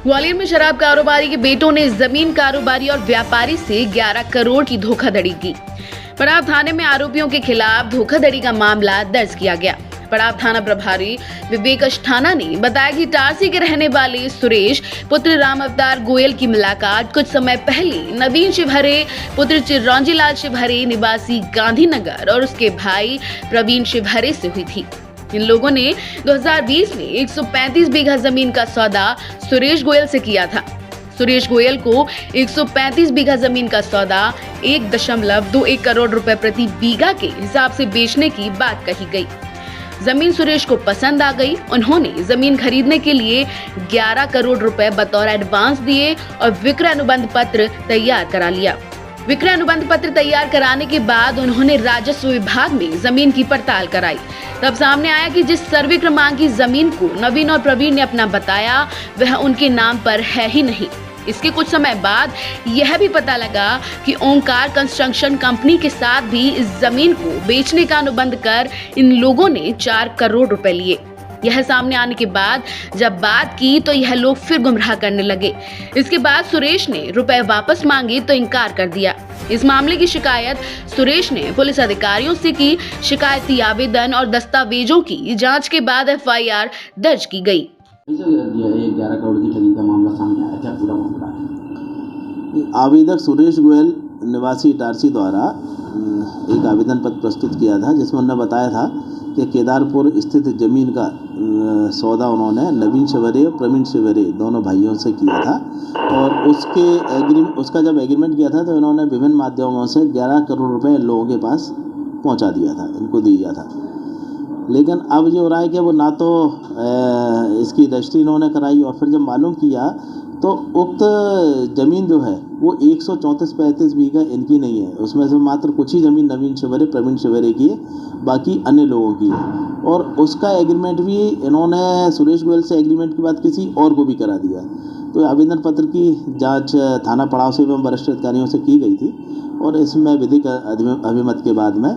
ग्वालियर में शराब कारोबारी के बेटों ने जमीन कारोबारी और व्यापारी से 11 करोड़ की धोखाधड़ी की। पड़ाव थाने में आरोपियों के खिलाफ धोखाधड़ी का मामला दर्ज किया गया। पड़ाव थाना प्रभारी विवेक अष्ठाना ने बताया कि इटारसी के रहने वाले सुरेश पुत्र राम अवतार गोयल की मुलाकात कुछ समय पहले नवीन शिवहरे पुत्र चिरंजी लाल शिवहरे निवासी गांधीनगर और उसके भाई प्रवीण शिवहरे से हुई थी। इन लोगों ने 2020 में 135 बीघा जमीन का सौदा सुरेश गोयल से किया था। सुरेश गोयल को 135 बीघा जमीन का सौदा 1.21 करोड़ रुपए प्रति बीघा के हिसाब से बेचने की बात कही गई। जमीन सुरेश को पसंद आ गई। उन्होंने जमीन खरीदने के लिए 11 करोड़ रुपए बतौर एडवांस दिए और विक्रय अनुबंध पत्र तैयार करा लिया। विक्रय अनुबंध पत्र तैयार कराने के बाद उन्होंने राजस्व विभाग में जमीन की पड़ताल कराई। तब सामने आया कि जिस सर्वे क्रमांक की जमीन को नवीन और प्रवीण ने अपना बताया वह उनके नाम पर है ही नहीं। इसके कुछ समय बाद यह भी पता लगा कि ओंकार कंस्ट्रक्शन कंपनी के साथ भी इस जमीन को बेचने का अनुबंध कर इन लोगों ने 4 करोड़ रुपए लिए। यह सामने आने के बाद जब बात की तो यह लोग फिर गुमराह करने लगे। इसके बाद सुरेश ने रुपए वापस मांगे तो इनकार कर दिया। इस मामले की शिकायत सुरेश ने पुलिस अधिकारियों से की। शिकायती आवेदन और दस्तावेजों की जांच के बाद FIR दर्ज की गई। 11 करोड़ की ठगी का मामला सामने आया, क्या पूरा मामला है? आवेदक सुरेश गोयल निवासी इटारसी द्वारा एक आवेदन पत्र प्रस्तुत किया था, जिसमें उन्होंने बताया था कि केदारपुर स्थित जमीन का सौदा उन्होंने नवीन शिवहरे और प्रवीण शिवहरे दोनों भाइयों से किया था और उसका जब एग्रीमेंट किया था तो इन्होंने विभिन्न माध्यमों से 11 करोड़ रुपए लोगों के पास पहुंचा दिया था, इनको दिया था। लेकिन अब ये हो रहा है कि वो ना तो इसकी रजिस्ट्री इन्होंने कराई और फिर जब मालूम किया तो उक्त ज़मीन जो है वो 134-35 बीघा इनकी नहीं है, उसमें से मात्र कुछ ही ज़मीन नवीन शिवहरे प्रवीण शिवहरे की है, बाकी अन्य लोगों की है। और उसका एग्रीमेंट भी इन्होंने सुरेश गोयल से एग्रीमेंट की बात किसी और को भी करा दिया। तो आवेदन पत्र की जांच थाना पड़ाव से एवं वरिष्ठ अधिकारियों से की गई थी और इसमें विधिक अभिमत के बाद में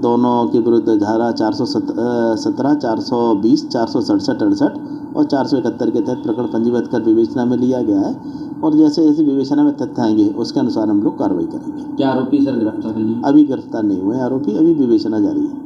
दोनों के विरुद्ध धारा 417, 420, 467, 68 और 471 के तहत प्रकरण पंजीबद्ध कर विवेचना में लिया गया है और जैसे जैसे विवेचना में तथ्य आएंगे उसके अनुसार हम लोग कार्रवाई करेंगे। क्या आरोपी सर गिरफ्तार नहीं? अभी गिरफ्तार नहीं हुए आरोपी, अभी विवेचना जारी है।